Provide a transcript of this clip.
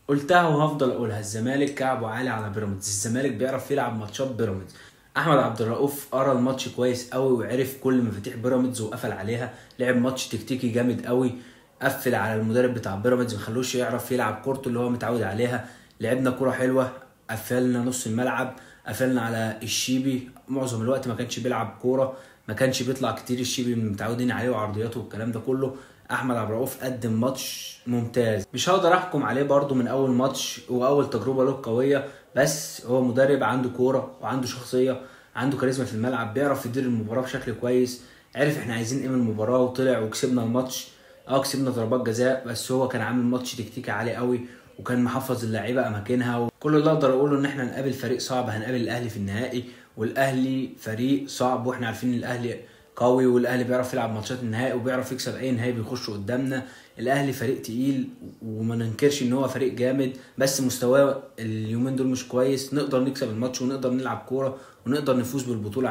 قلتها وهفضل اقولها، الزمالك كعبه عالي على بيراميدز. الزمالك بيعرف يلعب ماتشات بيراميدز. احمد عبد الرؤوف قرا الماتش كويس قوي وعرف كل مفاتيح بيراميدز وقفل عليها. لعب ماتش تكتيكي جامد قوي، قفل على المدرب بتاع بيراميدز مخلوش يعرف يلعب كورته اللي هو متعود عليها. لعبنا كرة حلوة، قفلنا نص الملعب، قفلنا على الشيبي. معظم الوقت ما كانش بيلعب كورة، ما كانش بيطلع كتير الشيبي من متعودين عليه وعرضياته والكلام ده كله. احمد عبد الرؤوف قدم ماتش ممتاز. مش هقدر احكم عليه برضو من اول ماتش واول تجربه له قويه، بس هو مدرب عنده كوره وعنده شخصيه، عنده كاريزما في الملعب، بيعرف يدير المباراه بشكل كويس. عرف احنا عايزين ايه من المباراه وطلع وكسبنا الماتش. كسبنا ضربات جزاء، بس هو كان عامل ماتش تكتيكي عالي قوي وكان محفظ اللعيبه اماكنها. وكل اللي اقدر اقوله ان احنا نقابل فريق صعب، هنقابل الاهلي في النهائي، والاهلي فريق صعب واحنا عارفين ان الاهلي قوي، والاهلي بيعرف يلعب ماتشات النهائي وبيعرف يكسب اي نهائي بيخش قدامنا. الاهلي فريق تقيل وما ننكرش ان هو فريق جامد، بس مستواه اليومين دول مش كويس. نقدر نكسب الماتش ونقدر نلعب كوره ونقدر نفوز بالبطوله.